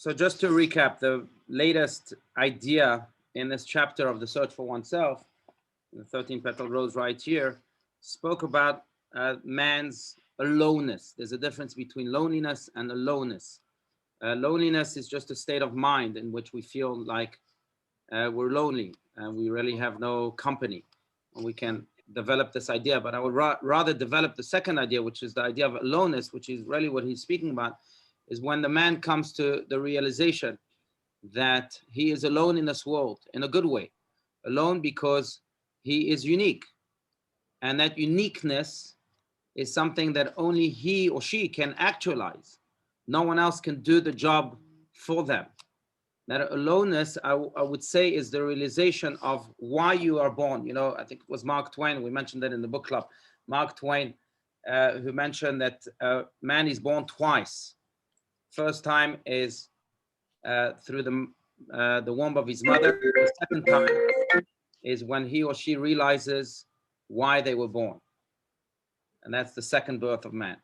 So just to recap, the latest idea in this chapter of the Search for Oneself, the 13 Petalled Rose right here, spoke about man's aloneness. There's a difference between loneliness and aloneness. Loneliness is just a state of mind in which we feel like we're lonely and we really have no company. And we can develop this idea, but I would rather develop the second idea, which is the idea of aloneness, which is really what he's speaking about, is when the man comes to the realization that he is alone in this world in a good way, alone because he is unique. And that uniqueness is something that only he or she can actualize. No one else can do the job for them. That aloneness, I would say, is the realization of why you are born. You know, I think it was Mark Twain, we mentioned that in the book club, Mark Twain, who mentioned that man is born twice. First time is through the womb of his mother. The second time is when he or she realizes why they were born. And that's the second birth of man.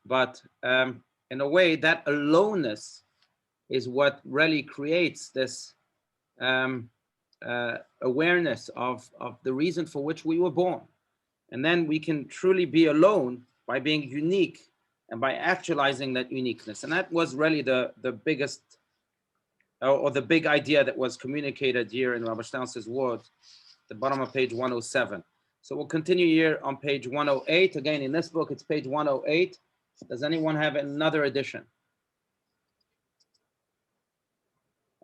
But in a way, that aloneness is what really creates this awareness of the reason for which we were born. And then we can truly be alone by being unique and by actualizing that uniqueness. And that was really the biggest, or the big idea that was communicated here in Rabbi Steinsaltz's words, the bottom of page 107. So we'll continue here on page 108. Again, in this book, it's page 108. Does anyone have another edition?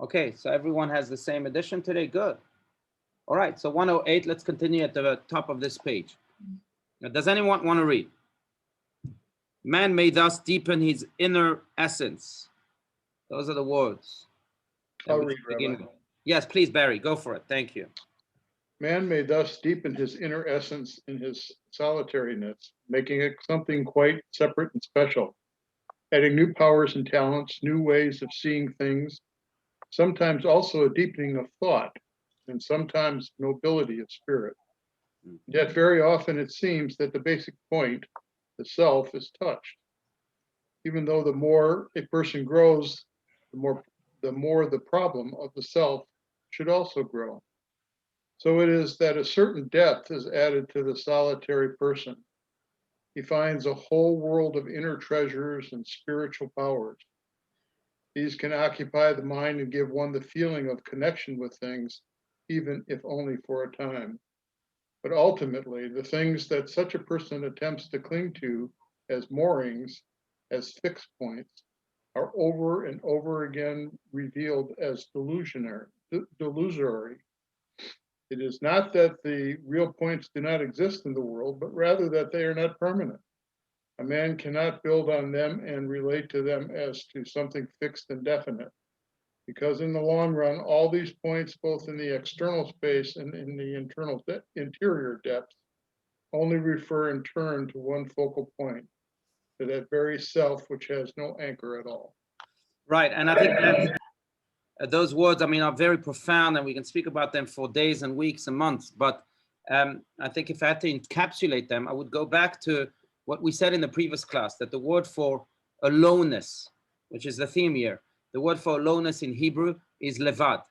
Okay, so everyone has the same edition today. Good. All right, so 108, let's continue at the top of this page. Now, does anyone want to read? Man may thus deepen his inner essence. Those are the words. I'll read, Rabbi. Yes, please, Barry, go for it. Thank you. Man may thus deepen his inner essence in his solitariness, making it something quite separate and special, adding new powers and talents, new ways of seeing things, sometimes also a deepening of thought, and sometimes nobility of spirit. Yet very often it seems that the basic point, the self, is touched. Even though the more a person grows, the more the problem of the self should also grow. So it is that a certain depth is added to the solitary person. He finds a whole world of inner treasures and spiritual powers. These can occupy the mind and give one the feeling of connection with things, even if only for a time. But ultimately, the things that such a person attempts to cling to as moorings, as fixed points, are over and over again revealed as delusory. It is not that the real points do not exist in the world, but rather that they are not permanent. A man cannot build on them and relate to them as to something fixed and definite, because in the long run, all these points, both in the external space and in the interior depth, only refer in turn to one focal point, to that very self which has no anchor at all. Right, and I think that those words, I mean, are very profound, and we can speak about them for days and weeks and months. But I think if I had to encapsulate them, I would go back to what we said in the previous class, that the word for aloneness, which is the theme here, the word for aloneness in Hebrew is levad.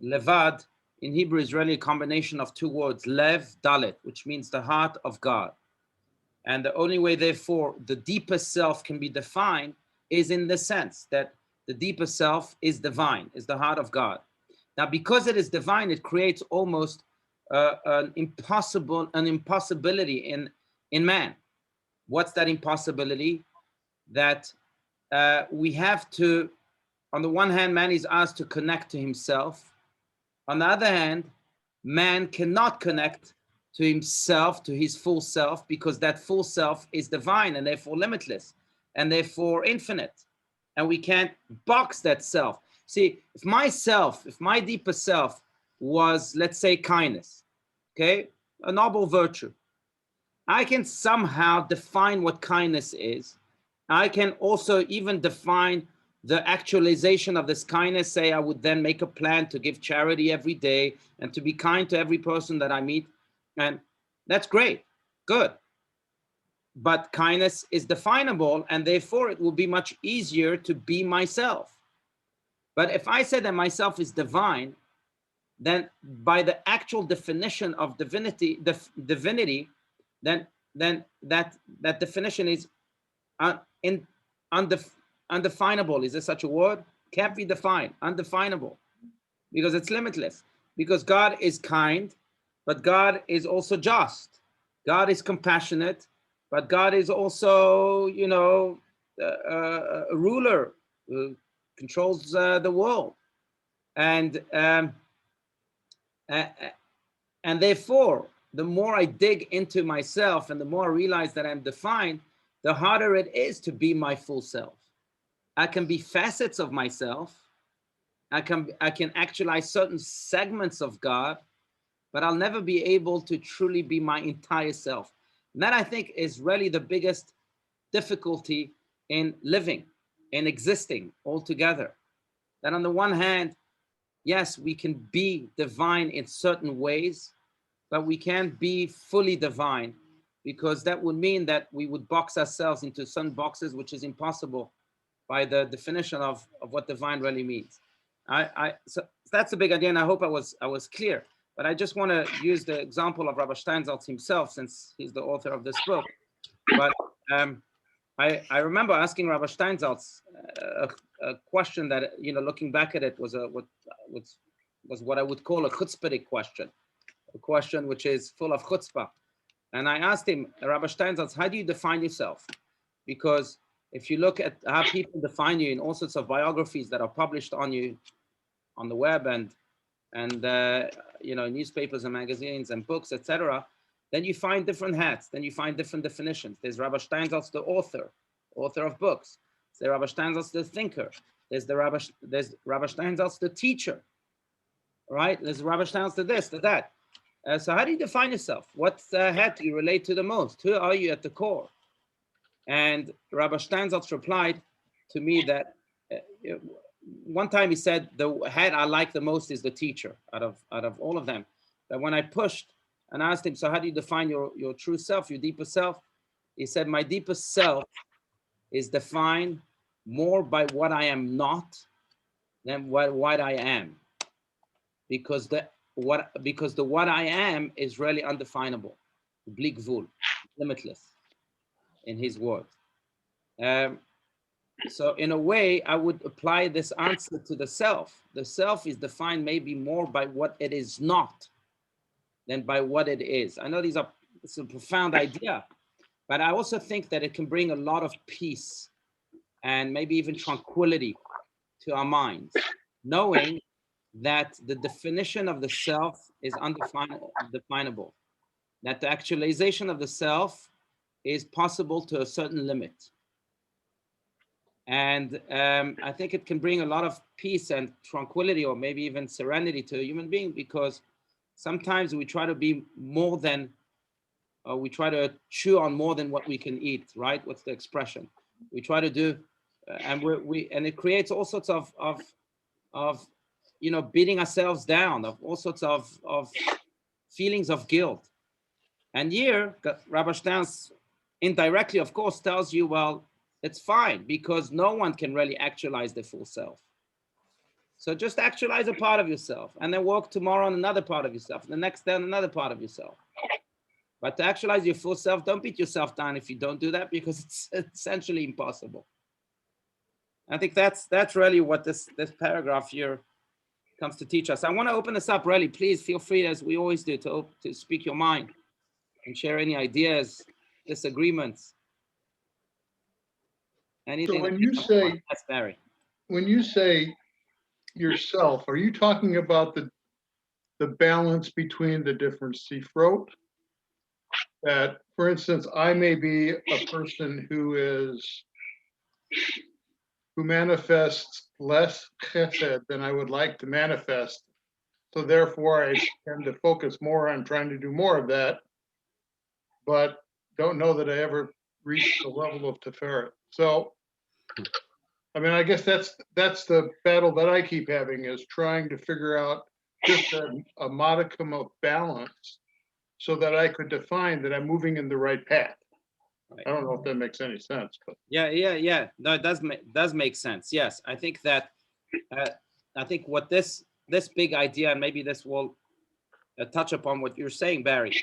Levad in Hebrew is really a combination of two words, lev, dalet, which means the heart of God. And the only way, therefore, the deepest self can be defined is in the sense that the deeper self is divine, is the heart of God. Now, because it is divine, it creates almost an impossibility in man. What's that impossibility? That we have to, on the one hand, man is asked to connect to himself. On the other hand, man cannot connect to himself, to his full self, because that full self is divine and therefore limitless and therefore infinite. And we can't box that self. See, if my deeper self was, let's say, kindness, okay, a noble virtue, I can somehow define what kindness is. I can also even define the actualization of this kindness. Say I would then make a plan to give charity every day and to be kind to every person that I meet. And that's great, good. But kindness is definable, and therefore it will be much easier to be myself. But if I say that myself is divine, then by the actual definition of divinity, then that definition is undefinable. Is there such a word? Can't be defined, undefinable, because it's limitless. Because God is kind, but God is also just. God is compassionate, but God is also, you know, a ruler who controls the world. And therefore, the more I dig into myself and the more I realize that I'm defined, the harder it is to be my full self. I can be facets of myself. I can actualize certain segments of God, but I'll never be able to truly be my entire self. And that, I think, is really the biggest difficulty in living, in existing altogether. That on the one hand, yes, we can be divine in certain ways, but we can't be fully divine, because that would mean that we would box ourselves into some boxes, which is impossible by the definition of what divine really means. So that's a big idea, and I hope I was clear. But I just want to use the example of Rabbi Steinsaltz himself, since he's the author of this book. But I remember asking Rabbi Steinsaltz a question that, you know, looking back at it, was what I would call a chutzpahdik question, a question which is full of chutzpah. And I asked him, Rabbi Steinsaltz, how do you define yourself? Because if you look at how people define you in all sorts of biographies that are published on you on the web and you know, newspapers and magazines and books, etc., then you find different hats, then you find different definitions. There's Rabbi Steinsaltz, the author of books. There's Rabbi Steinsaltz, the thinker. There's Rabbi Steinsaltz, the teacher, right? There's Rabbi Steinsaltz, the this, the that. So how do you define yourself? What hat do you relate to the most? Who are you at the core? And Rabbi Steinsaltz replied to me that one time he said, the hat I like the most is the teacher out of all of them. But when I pushed and asked him, so how do you define your true self, your deeper self? He said, my deepest self is defined more by what I am not than what I am. Because the what I am is really undefinable, blik vul, limitless, in his words. So in a way, I would apply this answer to the self. The self is defined maybe more by what it is not than by what it is. I know it's a profound idea, but I also think that it can bring a lot of peace and maybe even tranquility to our minds, knowing that the definition of the self is undefinable, that the actualization of the self is possible to a certain limit. And I think it can bring a lot of peace and tranquility, or maybe even serenity, to a human being, because sometimes we try to be more than, we try to chew on more than what we can eat, right? What's the expression? We try to do, and and it creates all sorts of you know, beating ourselves down, of all sorts of feelings of guilt. And here, Rabbi Steinsaltz indirectly, of course, tells you, well, it's fine, because no one can really actualize the full self. So just actualize a part of yourself, and then work tomorrow on another part of yourself, the next day on another part of yourself. But to actualize your full self, don't beat yourself down if you don't do that, because it's essentially impossible. I think that's really what this paragraph here comes to teach us. I want to open this up, really. Please feel free, as we always do, to speak your mind and share any ideas, disagreements. Anything. So when you say, that's Barry. When you say yourself, are you talking about the balance between the different sifrot? That, for instance, I may be a person who manifests less chesed than I would like to manifest. So therefore, I tend to focus more on trying to do more of that, but don't know that I ever reached the level of Tiferet. So, I mean, I guess that's the battle that I keep having, is trying to figure out just a modicum of balance so that I could define that I'm moving in the right path. Right. I don't know if that makes any sense, but yeah. No, it does make sense. Yes, I think that I think what this big idea, and maybe this will touch upon what you're saying, Barry,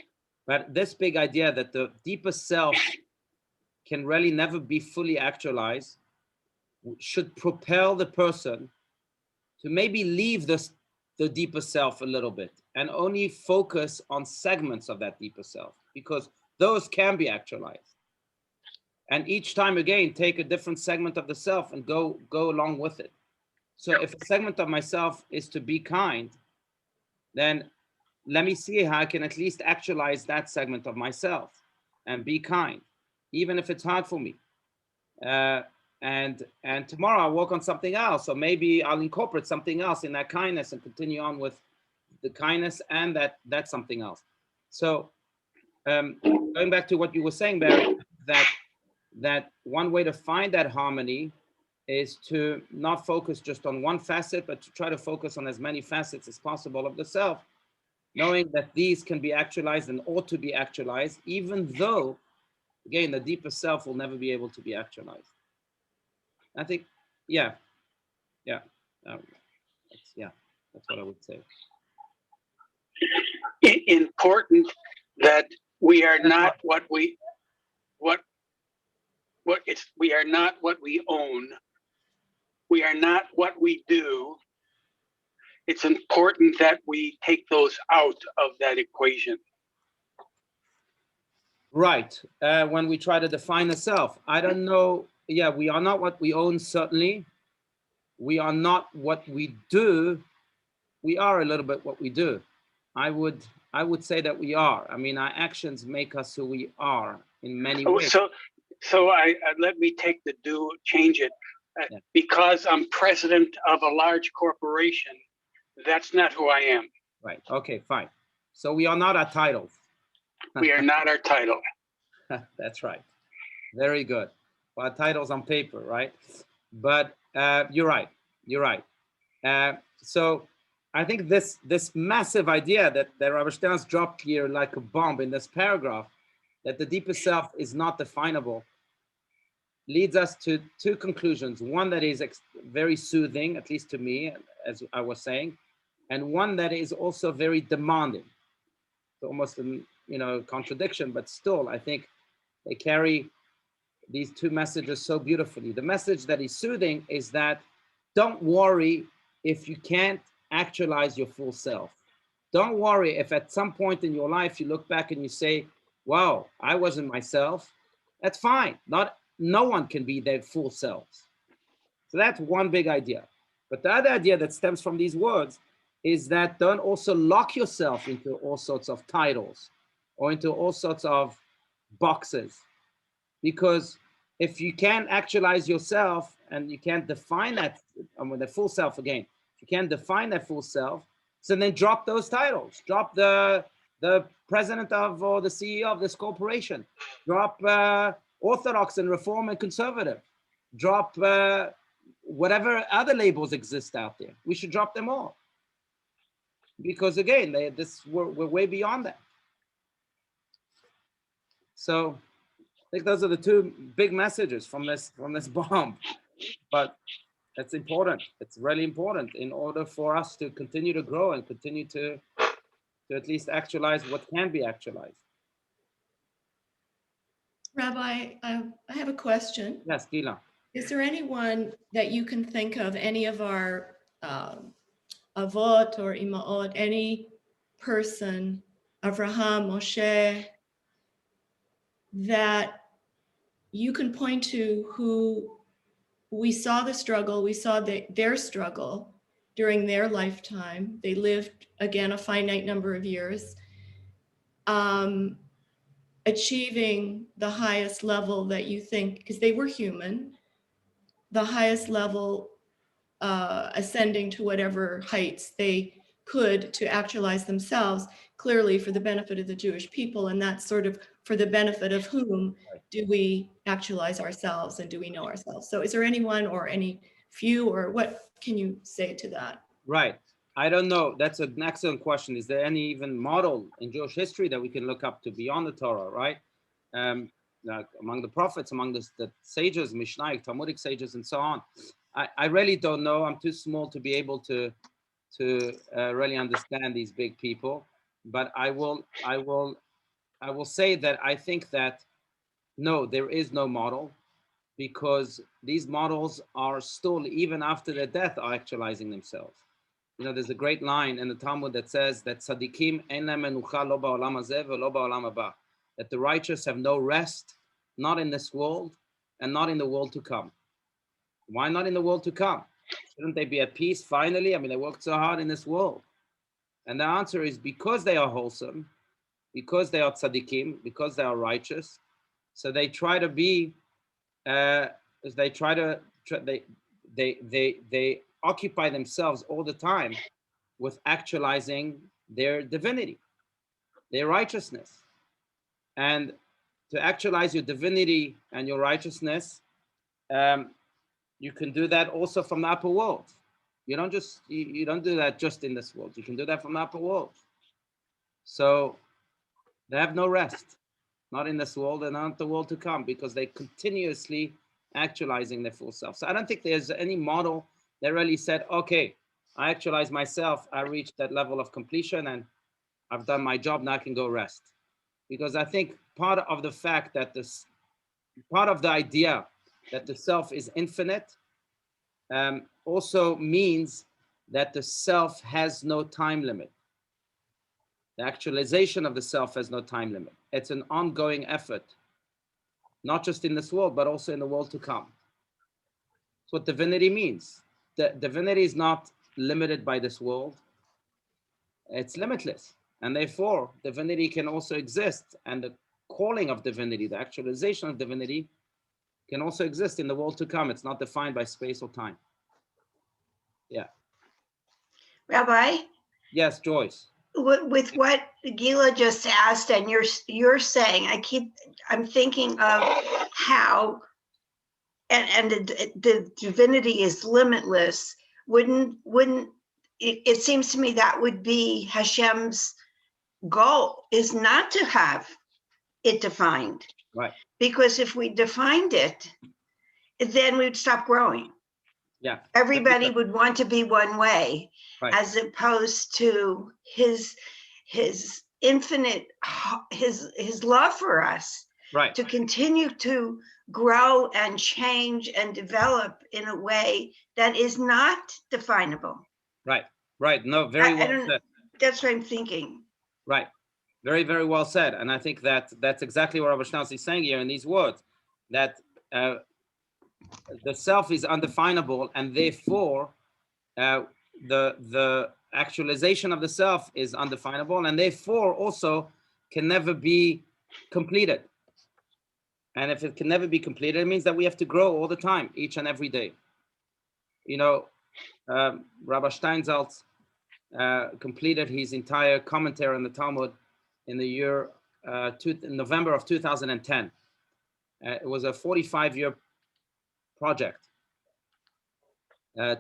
but this big idea that the deepest self can really never be fully actualized should propel the person to maybe leave the deeper self a little bit and only focus on segments of that deeper self, because those can be actualized. And each time again, take a different segment of the self and go along with it. So if a segment of myself is to be kind, then let me see how I can at least actualize that segment of myself and be kind, even if it's hard for me. And tomorrow I'll work on something else, or maybe I'll incorporate something else in that kindness and continue on with the kindness and that's something else. So going back to what you were saying, Barry, that one way to find that harmony is to not focus just on one facet, but to try to focus on as many facets as possible of the self, knowing that these can be actualized and ought to be actualized, even though, again, the deeper self will never be able to be actualized. I think, yeah, that's what I would say. Important that we are not we are not what we own. We are not what we do. It's important that we take those out of that equation. Right. When we try to define the self, I don't know. Yeah, we are not what we own, certainly. We are not what we do. We are a little bit what we do. I would say that we are. I mean, our actions make us who we are in many ways. So I let me take the do, change it. Yeah. Because I'm president of a large corporation, that's not who I am. Right. Okay, fine. So we are not our titles. We are not our title. That's right. Very good. Well, our titles on paper, right? But you're right. You're right. So I think this massive idea that Rabbi Steinsaltz dropped here like a bomb in this paragraph, that the deepest self is not definable, leads us to two conclusions. One that is very soothing, at least to me, as I was saying, and one that is also very demanding. It's almost a contradiction, but still, I think they carry these two messages so beautifully. The message that is soothing is that don't worry if you can't actualize your full self. Don't worry if at some point in your life you look back and you say, wow, I wasn't myself. That's fine. No one can be their full selves. So that's one big idea. But the other idea that stems from these words is that don't also lock yourself into all sorts of titles or into all sorts of boxes. Because if you can't actualize yourself and you can't define that, the full self again, if you can't define that full self, so then drop those titles. Drop the president of or the CEO of this corporation. Drop Orthodox and Reform and Conservative. Drop whatever other labels exist out there. We should drop them all. Because again, we're way beyond that. So I think those are the two big messages from this bomb. But it's important. It's really important in order for us to continue to grow and continue to at least actualize what can be actualized. Rabbi, I have a question. Yes, Gila. Is there anyone that you can think of, any of our avot or imaot, any person, Avraham, Moshe, that you can point to who we saw the struggle, we saw their struggle during their lifetime. They lived, again, a finite number of years, achieving the highest level that you think, because they were human, the highest level, ascending to whatever heights they could to actualize themselves, clearly for the benefit of the Jewish people. And that's sort of for the benefit of whom do we actualize ourselves and do we know ourselves? So is there anyone or any few, or what can you say to that? Right. I don't know. That's an excellent question. Is there any even model in Jewish history that we can look up to beyond the Torah, right? Like among the prophets, among the sages, Mishnaic, Talmudic sages, and so on. I really don't know. I'm too small to be able to really understand these big people. But I will say that I think that no, there is no model, because these models are still, even after their death, are actualizing themselves. You know, there's a great line in the Talmud that says that tzaddikim ein lahem menucha lo ba'olam hazeh v'lo ba'olam haba, that the righteous have no rest, not in this world and not in the world to come. Why not in the world to come? Shouldn't they be at peace finally? I mean, they worked so hard in this world. And the answer is because they are wholesome, because they are tzaddikim, because they are righteous. So they try to be, they occupy themselves all the time with actualizing their divinity, their righteousness. And to actualize your divinity and your righteousness, you can do that also from the upper world. You don't just, you don't do that just in this world. You can do that from the upper world. So they have no rest, not in this world and not the world to come, because they continuously actualizing their full self. So I don't think there's any model that really said, okay, I actualize myself, I reached that level of completion and I've done my job, now I can go rest. Because I think part of the fact that this, part of the idea that the self is infinite also means that the self has no time limit. The actualization of the self has no time limit. It's an ongoing effort, not just in this world, but also in the world to come. That's what divinity means. The divinity is not limited by this world. It's limitless. And therefore, divinity can also exist. And the calling of divinity, the actualization of divinity, can also exist in the world to come. It's not defined by space or time. Yeah. Rabbi? Yes, Joyce. With what Gila just asked and you're saying, I'm thinking of how, and the divinity is limitless. Wouldn't it seems to me that would be Hashem's goal, is not to have it defined. Right. Because if we defined it, then we'd stop growing. Yeah. Everybody would want to be one way, right. As opposed to his infinite, his love for us, right. To continue to grow and change and develop in a way that is not definable. Right. No, very well said. That's what I'm thinking. Right. Very, very well said. And I think that that's exactly what Rabbi Steinsaltz is saying here in these words, that the self is undefinable, and therefore the actualization of the self is undefinable, and therefore also can never be completed. And if it can never be completed, it means that we have to grow all the time, each and every day. You know, Rabbi Steinsaltz completed his entire commentary on the Talmud in the year November of 2010. It was a 45-year project,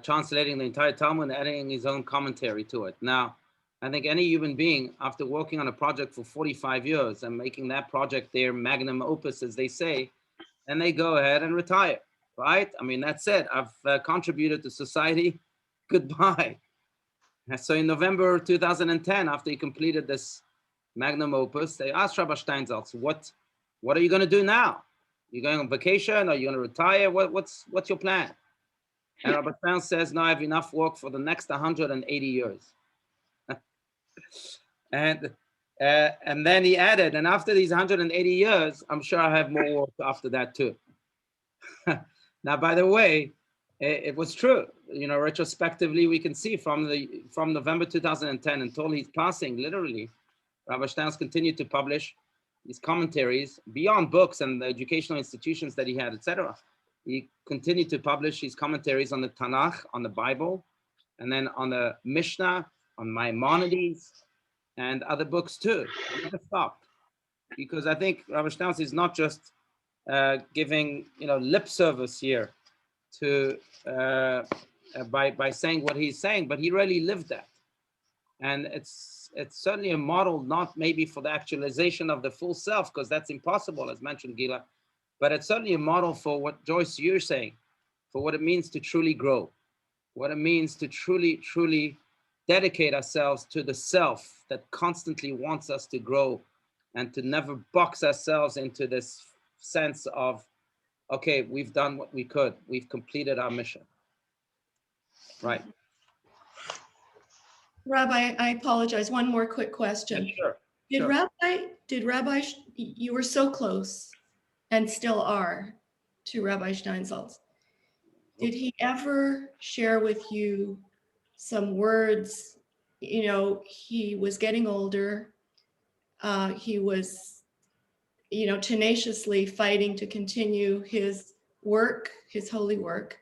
translating the entire Talmud and adding his own commentary to it. Now, I think any human being, after working on a project for 45 years and making that project their magnum opus, as they say, and they go ahead and retire, right? I mean, that's it. I've contributed to society. Goodbye. And so in November 2010, after he completed this magnum opus, they asked Rabbi Steinsaltz, what are you going to do now? You going on vacation? Are you going to retire? What's your plan? And Rabbi Steinsaltz says, no, I have enough work for the next 180 years. And then he added, and after these 180 years, I'm sure I have more work after that too. Now, by the way, it was true. You know, retrospectively, we can see from November 2010 until his passing, literally, Rabbi Steinsaltz continued to publish his commentaries beyond books and the educational institutions that he had, etc. He continued to publish his commentaries on the Tanakh, on the Bible, and then on the Mishnah, on Maimonides, and other books too. He never stopped, because I think Rabbi Steinsaltz is not just giving lip service here to by saying what he's saying, but he really lived that, and it's certainly a model, not maybe for the actualization of the full self, because that's impossible, as mentioned, Gila, but it's certainly a model for what Joyce you're saying, for what it means to truly grow, what it means to truly dedicate ourselves to the self that constantly wants us to grow and to never box ourselves into this sense of, okay, we've done what we could, we've completed our mission. Right. Rabbi, I apologize. One more quick question. Sure. Did Rabbi, you were so close and still are to Rabbi Steinsaltz. Did he ever share with you some words? You know, he was getting older. He was, you know, tenaciously fighting to continue his work, his holy work.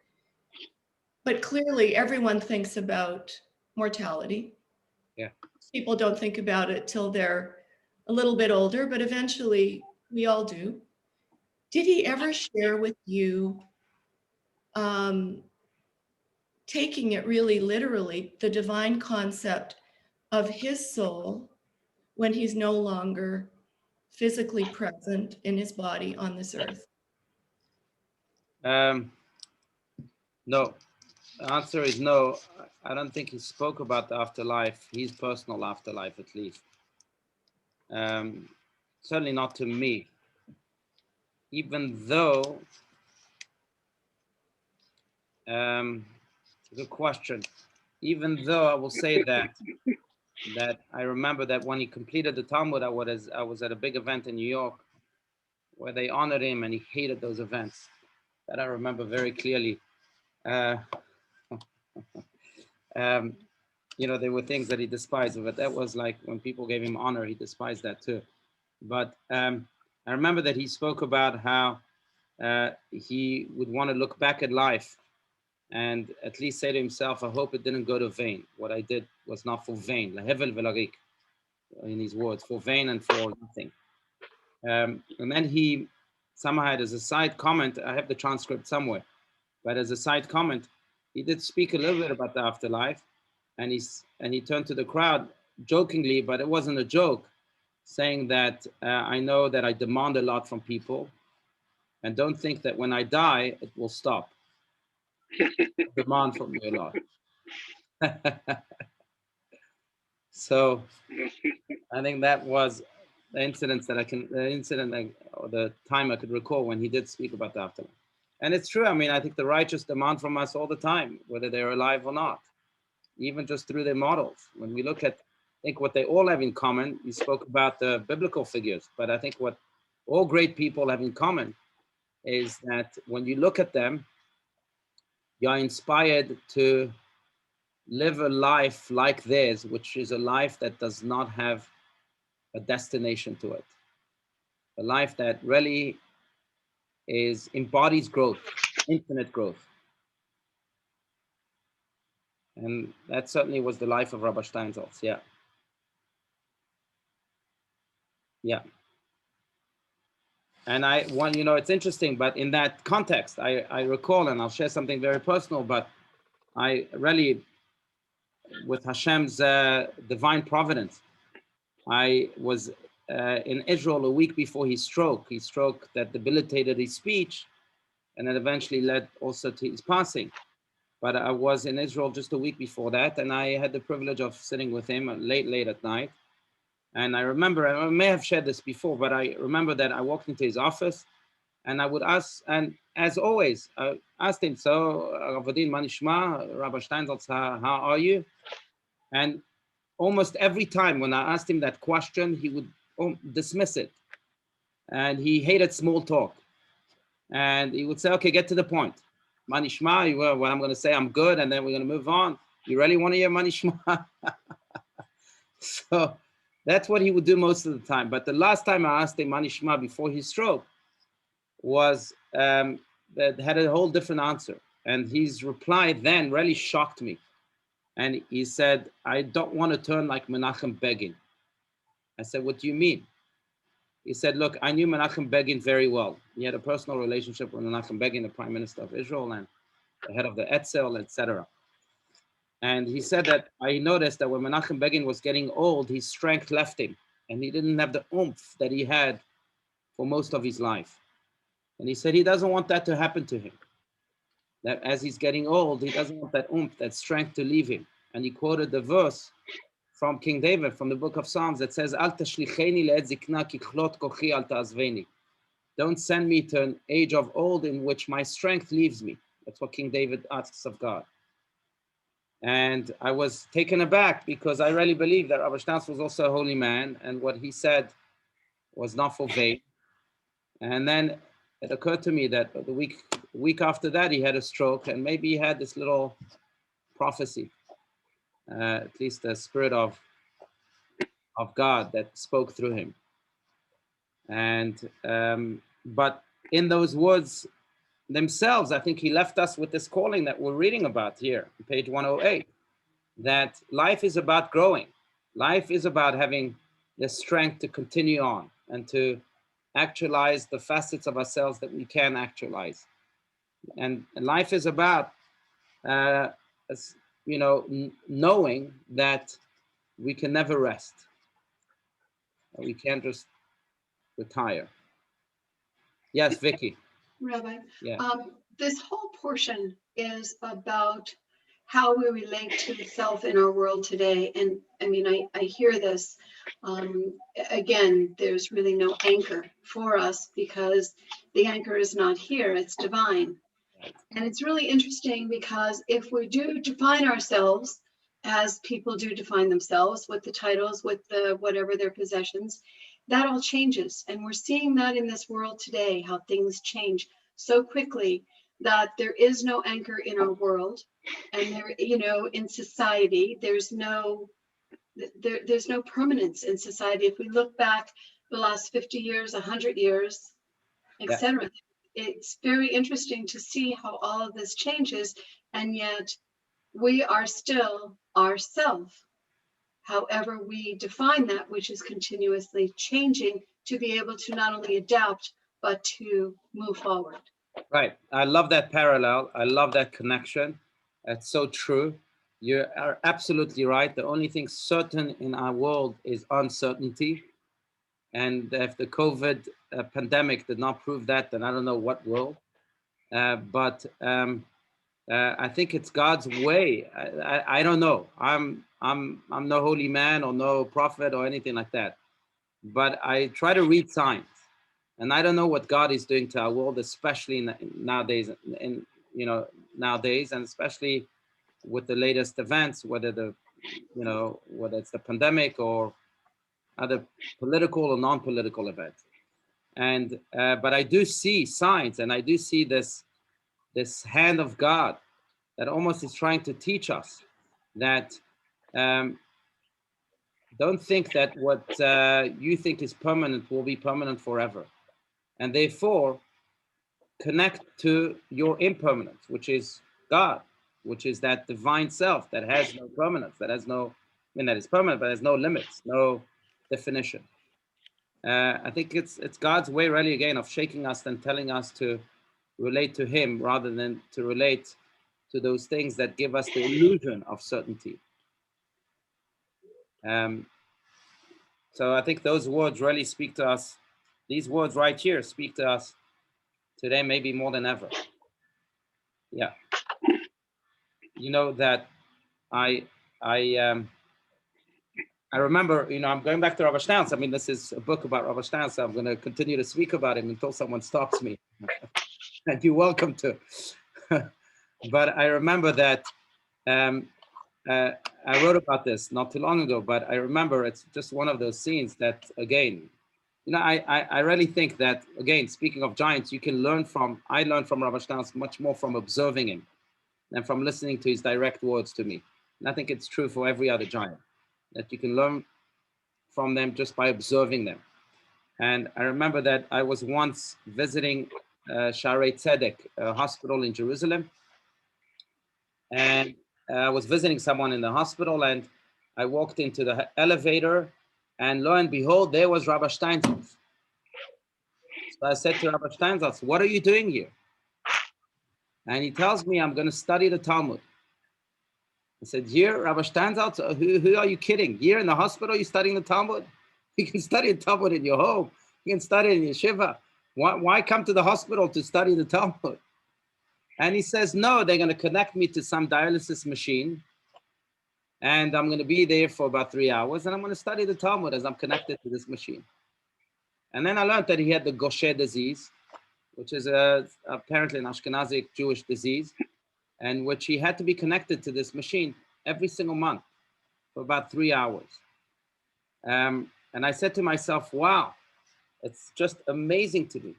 But clearly everyone thinks about mortality. Yeah. People don't think about it till they're a little bit older, but eventually we all do. Did he ever share with you, taking it really literally, the divine concept of his soul when he's no longer physically present in his body on this earth? No. The answer is no. I don't think he spoke about the afterlife, his personal afterlife at least. Certainly not to me. Even though, good question. Even though I will say that I remember that when he completed the Talmud, I was at a big event in New York where they honored him, and he hated those events. That I remember very clearly. You know, there were things that he despised, but that was like when people gave him honor, he despised that too. But I remember that he spoke about how he would want to look back at life and at least say to himself, I hope it didn't go to vain. What I did was not for vain, in his words, for vain and for nothing. And then he somehow had, as a side comment, I have the transcript somewhere, but as a side comment, he did speak a little bit about the afterlife, and he turned to the crowd jokingly, but it wasn't a joke, saying that I know that I demand a lot from people, and don't think that when I die, it will stop. Demand from me a lot. So I think that was the incident or the time I could recall when he did speak about the afterlife. And it's true. I mean, I think the righteous demand from us all the time, whether they're alive or not, even just through their models. When we look at, I think what they all have in common, you spoke about the biblical figures, but I think what all great people have in common is that when you look at them, you're inspired to live a life like theirs, which is a life that does not have a destination to it. A life that really embodies growth, infinite growth. And that certainly was the life of Rabbi Steinsaltz, yeah. Yeah. And it's interesting, but in that context, I recall, and I'll share something very personal, but I really, with Hashem's divine providence, I was in Israel a week before his stroke that debilitated his speech, and then eventually led also to his passing. But I was in Israel just a week before that, and I had the privilege of sitting with him late at night. And I remember, I may have shared this before, but I remember that I walked into his office, and I would ask, and as always, I asked him, so, Rabbi Adin, ma nishma, Rabbi Steinsaltz, how are you? And almost every time when I asked him that question, he would dismiss it. And he hated small talk. And he would say, okay, get to the point. Ma nishma, what I'm going to say, I'm good, and then we're going to move on. You really want to hear ma nishma? So that's what he would do most of the time. But the last time I asked him ma nishma before his stroke was that had a whole different answer. And his reply then really shocked me. And he said, I don't want to turn like Menachem Begin. I said, what do you mean? He said, look, I knew Menachem Begin very well. He had a personal relationship with Menachem Begin, the Prime Minister of Israel and the head of the Etzel, etc. And he said that I noticed that when Menachem Begin was getting old, his strength left him, and he didn't have the oomph that he had for most of his life. And he said he doesn't want that to happen to him. that as he's getting old, he doesn't want that oomph, that strength to leave him. And he quoted the verse from King David, from the book of Psalms, that says, Al tashlicheni le'et zikna ki chlot kochi al ta'azveni. Don't send me to an age of old in which my strength leaves me. That's what King David asks of God. And I was taken aback because I really believe that Rabbi Steinsaltz was also a holy man, and what he said was not for vain. And then it occurred to me that the week after that, he had a stroke, and maybe he had this little prophecy, at least the spirit of God that spoke through him. And but in those words themselves, I think he left us with this calling that we're reading about here, page 108, that life is about growing. Life is about having the strength to continue on and to actualize the facets of ourselves that we can actualize. And life is about, knowing that we can never rest. We can't just retire. Yes, Vicky. Rabbi, Yeah. this whole portion is about how we relate to the self in our world today. And I mean, I hear this. Again, there's really no anchor for us because the anchor is not here, it's divine. And it's really interesting because if we do define ourselves as people do define themselves, with the titles, with the whatever their possessions, that all changes. And we're seeing that in this world today, how things change so quickly that there is no anchor in our world. And there, in society, there's no permanence in society. If we look back the last 50 years, 100 years, etc., it's very interesting to see how all of this changes, and yet we are still ourself. However, we define that, which is continuously changing, to be able to not only adapt, but to move forward. Right. I love that parallel. I love that connection. That's so true. You are absolutely right. The only thing certain in our world is uncertainty. And if the COVID pandemic did not prove that, then I don't know what will. But I think it's God's way. I don't know. I'm no holy man or no prophet or anything like that. But I try to read signs, and I don't know what God is doing to our world, especially nowadays. Nowadays, and especially with the latest events, whether it's the pandemic or other political or non-political events. And but I do see signs, and I do see this hand of God that almost is trying to teach us that don't think that what you think is permanent will be permanent forever. And therefore, connect to your impermanence, which is God, which is that divine self that has no permanence, that is permanent, but has no limits, no definition. I think it's God's way, really, again, of shaking us and telling us to relate to Him rather than to relate to those things that give us the illusion of certainty. So I think those words really speak to us. These words right here speak to us today, maybe more than ever. Yeah. You know that I remember, I'm going back to Rabbi Steinsaltz. I mean, this is a book about Rabbi Steinsaltz. So I'm going to continue to speak about him until someone stops me. And you're welcome to. But I remember that I wrote about this not too long ago, but I remember it's just one of those scenes that, again, I really think that, again, speaking of giants, I learned from Rabbi Steinsaltz much more from observing him than from listening to his direct words to me. And I think it's true for every other giant, that you can learn from them just by observing them. And I remember that I was once visiting Shaarei Tzedek, a hospital in Jerusalem. And I was visiting someone in the hospital, and I walked into the elevator, and lo and behold, there was Rabbi Steinsaltz. So I said to Rabbi Steinsaltz, "What are you doing here?" And he tells me, "I'm going to study the Talmud." I said, "Here, Rabbi Steinsaltz, who are you kidding? Here in the hospital, you're studying the Talmud? You can study the Talmud in your home. You can study it in yeshiva. Why come to the hospital to study the Talmud?" And he says, no, they're going to connect me to some dialysis machine. And I'm going to be there for about 3 hours. And I'm going to study the Talmud as I'm connected to this machine. And then I learned that he had the Gaucher disease, which is apparently an Ashkenazi Jewish disease, and which he had to be connected to this machine every single month for about 3 hours. And I said to myself, wow, it's just amazing to me.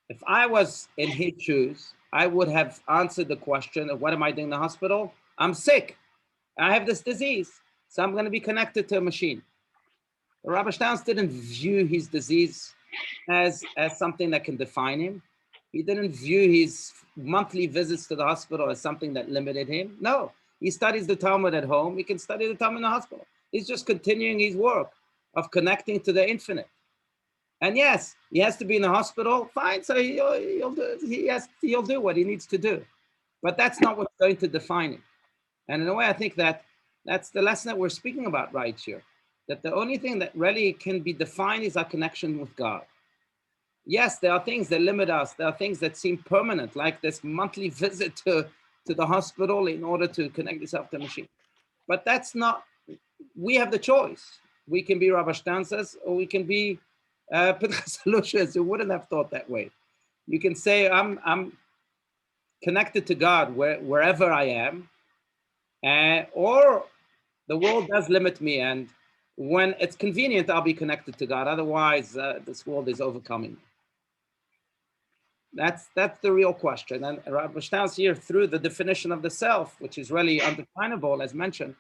If I was in his shoes, I would have answered the question of what am I doing in the hospital? I'm sick. I have this disease, so I'm going to be connected to a machine. Rabbi Steinsaltz didn't view his disease as something that can define him. He didn't view his monthly visits to the hospital as something that limited him. No, he studies the Talmud at home. He can study the Talmud in the hospital. He's just continuing his work of connecting to the infinite. And yes, he has to be in the hospital. Fine, so he'll do what he needs to do. But that's not what's going to define him. And in a way, I think that's the lesson that we're speaking about right here. That the only thing that really can be defined is our connection with God. Yes, there are things that limit us. There are things that seem permanent, like this monthly visit to the hospital in order to connect yourself to the machine. But that's not, we have the choice. We can be Rabbi Steinsaltz, or we can be Pinchas Allouche, who wouldn't have thought that way. You can say, I'm connected to God wherever I am, or the world does limit me, and when it's convenient, I'll be connected to God. Otherwise, this world is overcoming me. That's the real question. And Rabbi Steinsaltz here, through the definition of the self, which is really undefinable, as mentioned,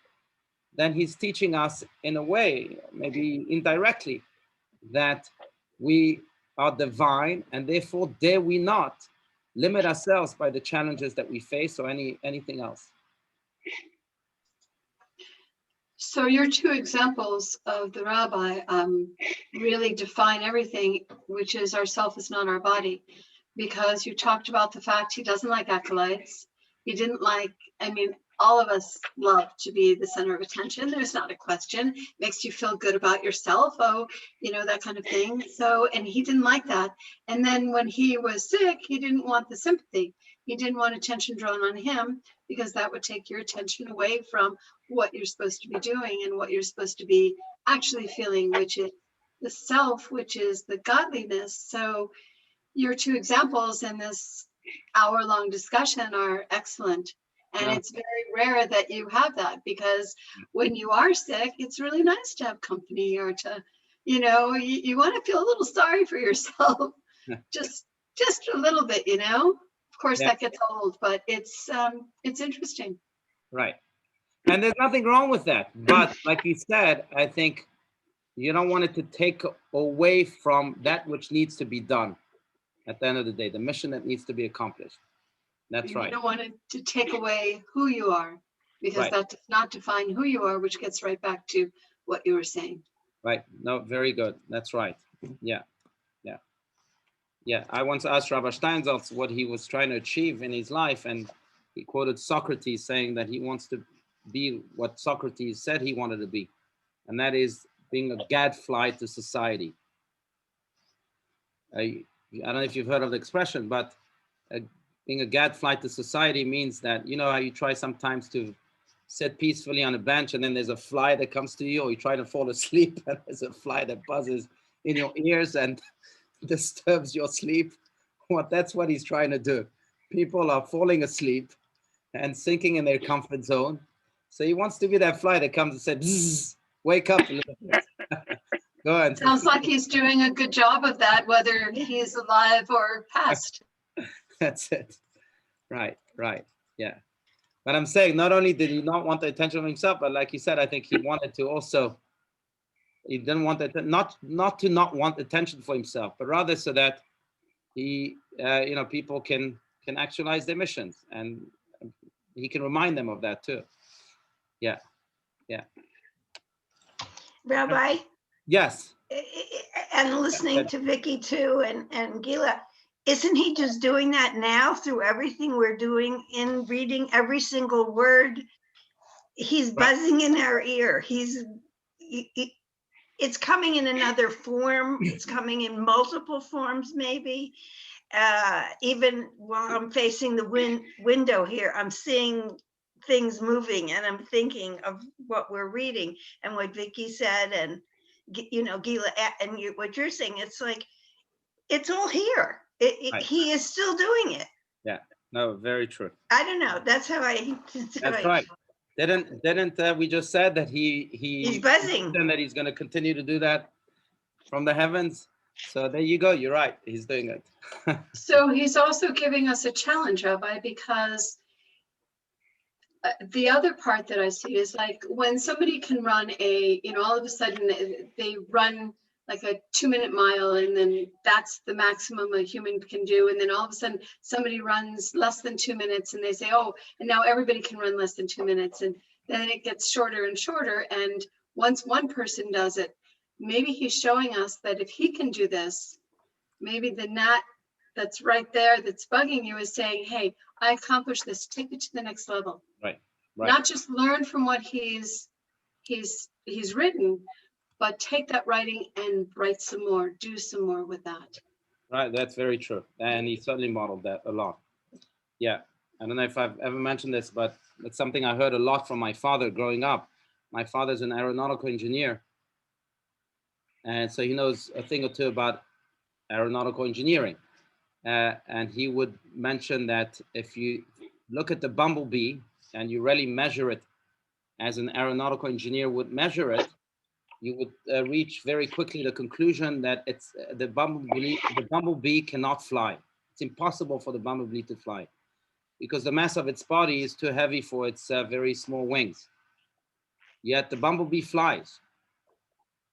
then he's teaching us in a way, maybe indirectly, that we are divine, and therefore dare we not limit ourselves by the challenges that we face or anything else. So your two examples of the rabbi really define everything, which is our self is not our body, because you talked about the fact he doesn't like acolytes. He didn't like, I mean, all of us love to be the center of attention. There's not a question. Makes you feel good about yourself. Oh, you know, that kind of thing. So, and he didn't like that. And then when he was sick, he didn't want the sympathy. He didn't want attention drawn on him, because that would take your attention away from what you're supposed to be doing and what you're supposed to be actually feeling, which is the self, which is the godliness. So your two examples in this hour-long discussion are excellent. And it's very rare that you have that, because when you are sick, it's really nice to have company, or to, you know, you want to feel a little sorry for yourself, just a little bit, you know. Of course, that gets old, but it's interesting. Right. And there's nothing wrong with that. But like you said, I think you don't want it to take away from that which needs to be done at the end of the day, the mission that needs to be accomplished. That's right. You don't want it to take away who you are, because that does not define who you are, which gets right back to what you were saying. Right. No, very good. That's right. Yeah. Yeah. Yeah. I once asked Rabbi Steinsaltz what he was trying to achieve in his life, and he quoted Socrates saying that he wants to be what Socrates said he wanted to be, and that is being a gadfly to society. I don't know if you've heard of the expression, but being a gadfly to society means that, you know how you try sometimes to sit peacefully on a bench and then there's a fly that comes to you, or you try to fall asleep and there's a fly that buzzes in your ears and disturbs your sleep. That's what he's trying to do. People are falling asleep and sinking in their comfort zone. So he wants to be that fly that comes and says, wake up a little bit. Go ahead. Sounds like he's doing a good job of that, whether he's alive or passed. That's it. Right, right. Yeah. But I'm saying not only did he not want the attention of himself, but like you said, I think he wanted to also, he didn't want that, not want attention for himself, but rather so that he, you know, people can actualize their missions, and he can remind them of that too. Yeah. Yeah. Rabbi? Yes. And listening to Vicky too, and Gila, isn't he just doing that now through everything we're doing in reading every single word? He's buzzing in our ear. It's coming in another form. It's coming in multiple forms maybe. even while I'm facing the window here, I'm seeing things moving, and I'm thinking of what we're reading and what Vicky said, and Gila, and what you're saying. It's like it's all here. Right. He is still doing it. Yeah. No, very true. I don't know. That's how I. That's right. Didn't we just said that He's buzzing, and that he's going to continue to do that from the heavens? So there you go. You're right. He's doing it. So he's also giving us a challenge, Rabbi, because the other part that I see is like when somebody can run all of a sudden they run like a 2-minute mile, and then that's the maximum a human can do. And then all of a sudden somebody runs less than 2 minutes, and they say, oh, and now everybody can run less than 2 minutes. And then it gets shorter and shorter. And once one person does it, maybe he's showing us that if he can do this, maybe the gnat that's right there that's bugging you is saying, hey, I accomplished this, take it to the next level. Right. Not just learn from what he's written, but take that writing and write some more, do some more with that. Right, that's very true. And he certainly modeled that a lot. Yeah, I don't know if I've ever mentioned this, but it's something I heard a lot from my father growing up. My father's an aeronautical engineer. And so he knows a thing or two about aeronautical engineering. And he would mention that if you look at the bumblebee and you really measure it as an aeronautical engineer would measure it, you would reach very quickly the conclusion that it's the bumblebee cannot fly. It's impossible for the bumblebee to fly because the mass of its body is too heavy for its very small wings. Yet the bumblebee flies.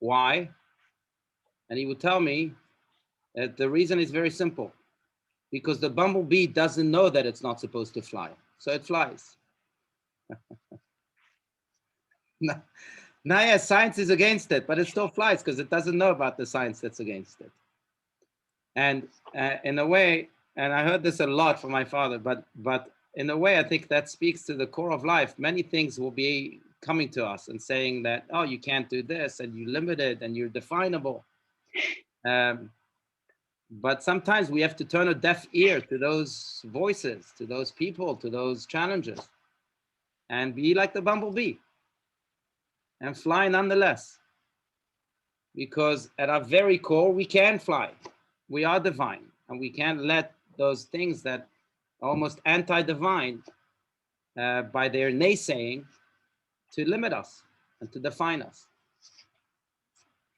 Why? And he would tell me that the reason is very simple, because the bumblebee doesn't know that it's not supposed to fly, so it flies. Now, yes, science is against it, but it still flies because it doesn't know about the science that's against it. And in a way, and I heard this a lot from my father, but in a way, I think that speaks to the core of life. Many things will be coming to us and saying that, oh, you can't do this, and you're limited, and you're definable. But sometimes we have to turn a deaf ear to those voices, to those people, to those challenges, and be like the bumblebee and fly nonetheless. Because at our very core, we can fly. We are divine, and we can't let those things that are almost anti-divine by their naysaying to limit us and to define us.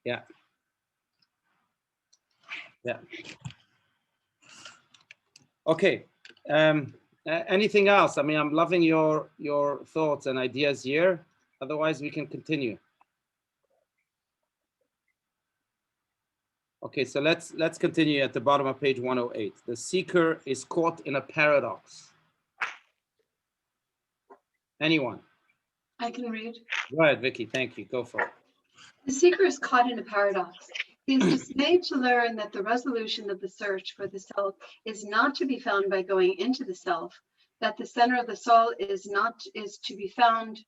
Yeah. Yeah. Okay. Anything else? I mean, I'm loving your thoughts and ideas here. Otherwise, we can continue. Okay, so let's continue at the bottom of page 108. The seeker is caught in a paradox. Anyone? I can read. Go ahead, Vicky. Thank you. Go for it. The seeker is caught in a paradox. He is dismayed to learn that the resolution of the search for the self is not to be found by going into the self, that the center of the soul is to be found,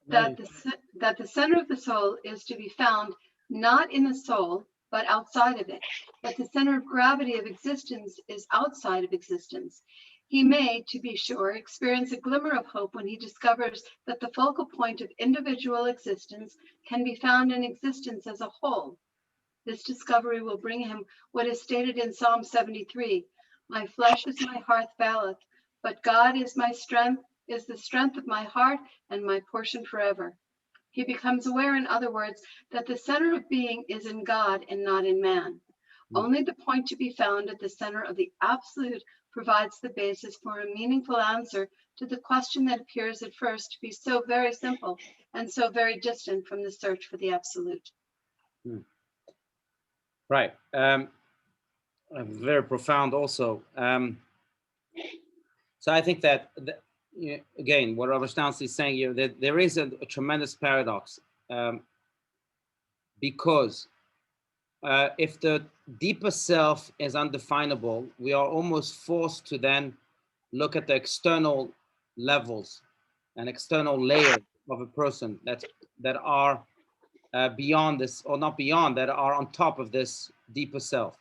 that the center of the soul is to be found not in the soul, but outside of it, that the center of gravity of existence is outside of existence. He may, to be sure, experience a glimmer of hope when he discovers that the focal point of individual existence can be found in existence as a whole. This discovery will bring him what is stated in Psalm 73, "My flesh is my hearth faileth, but God is my strength, is the strength of my heart and my portion forever." He becomes aware, in other words, that the center of being is in God and not in man. Only the point to be found at the center of the absolute provides the basis for a meaningful answer to the question that appears at first to be so very simple and so very distant from the search for the absolute. Right. Very profound also. So I think that, again, what Rabbi Steinsaltz is saying here, that there is a tremendous paradox because if the deeper self is undefinable, we are almost forced to then look at the external levels and external layers of a person that are beyond this, or not beyond, that are on top of this deeper self.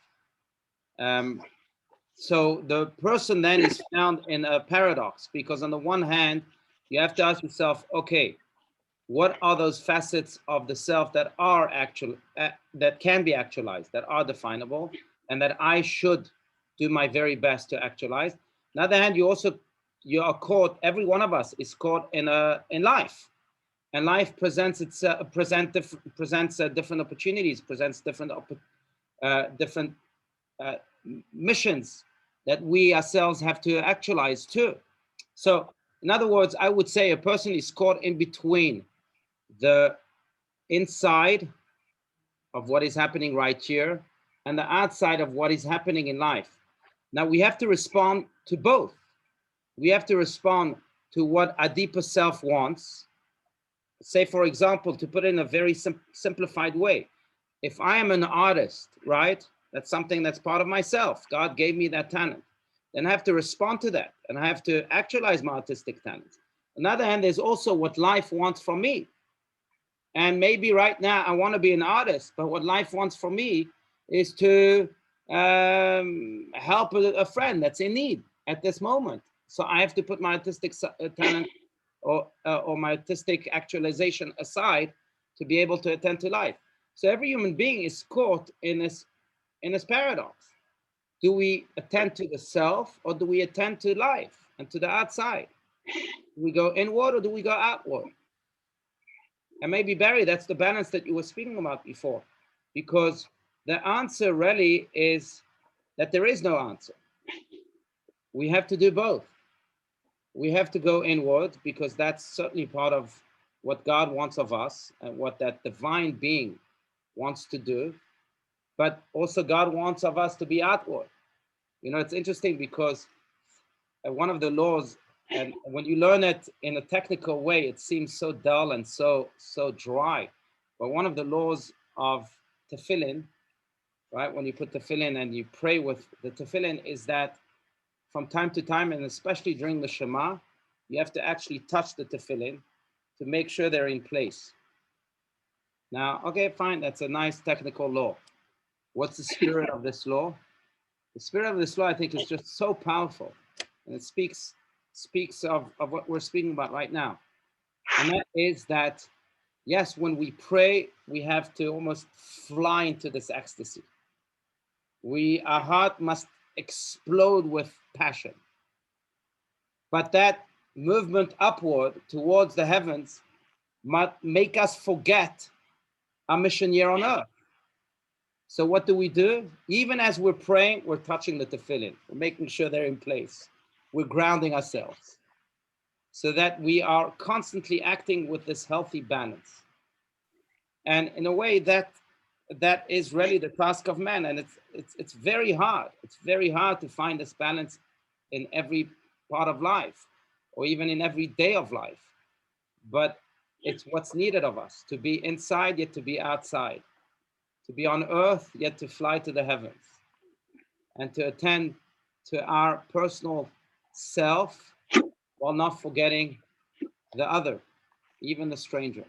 So the person then is found in a paradox, because on the one hand, you have to ask yourself, okay, what are those facets of the self that are actual, that can be actualized, that are definable, and that I should do my very best to actualize. On the other hand, you are caught, every one of us is caught in life. And life presents different opportunities, presents different missions that we ourselves have to actualize too. So, in other words, I would say a person is caught in between the inside of what is happening right here and the outside of what is happening in life. Now, we have to respond to both. We have to respond to what our deeper self wants. Say, for example, to put it in a very simplified way, if I am an artist, right? That's something that's part of myself. God gave me that talent. Then I have to respond to that, and I have to actualize my artistic talents. On the other hand, there's also what life wants from me. And maybe right now I want to be an artist, but what life wants from me is to help a friend that's in need at this moment. So I have to put my artistic talent or my artistic actualization aside to be able to attend to life. So every human being is caught in this paradox. Do we attend to the self, or do we attend to life and to the outside? Do we go inward, or do we go outward? And maybe, Barry, that's the balance that you were speaking about before, because the answer really is that there is no answer. We have to do both. We have to go inward, because that's certainly part of what God wants of us and what that divine being wants to do. But also God wants of us to be outward. You know, it's interesting because one of the laws, and when you learn it in a technical way, it seems so dull and so dry. But one of the laws of tefillin, right, when you put tefillin and you pray with the tefillin, is that from time to time, and especially during the Shema, you have to actually touch the tefillin to make sure they're in place. Now, okay, fine, that's a nice technical law. What's the spirit of this law? The spirit of this law, I think, is just so powerful. And it speaks of what we're speaking about right now. And that is that, yes, when we pray, we have to almost fly into this ecstasy. Our heart must explode with passion. But that movement upward towards the heavens might make us forget our mission here on earth. So what do? Even as we're praying, we're touching the tefillin. We're making sure they're in place. We're grounding ourselves so that we are constantly acting with this healthy balance. And in a way, that is really the task of man. And it's very hard. It's very hard to find this balance in every part of life, or even in every day of life. But it's what's needed of us, to be inside yet to be outside, to be on earth yet to fly to the heavens, and to attend to our personal self while not forgetting the other, even the stranger.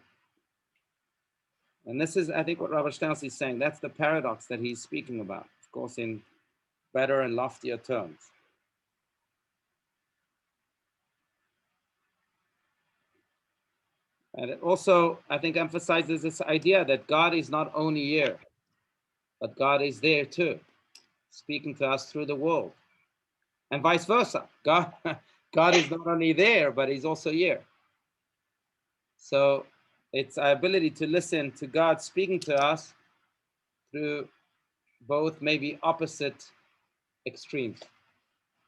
And this is, I think, what Rabbi Steinsaltz is saying. That's the paradox that he's speaking about, of course, in better and loftier terms. And it also, I think, emphasizes this idea that God is not only here, but God is there too, speaking to us through the world. And vice versa. God is not only there, but he's also here. So it's our ability to listen to God speaking to us through both maybe opposite extremes.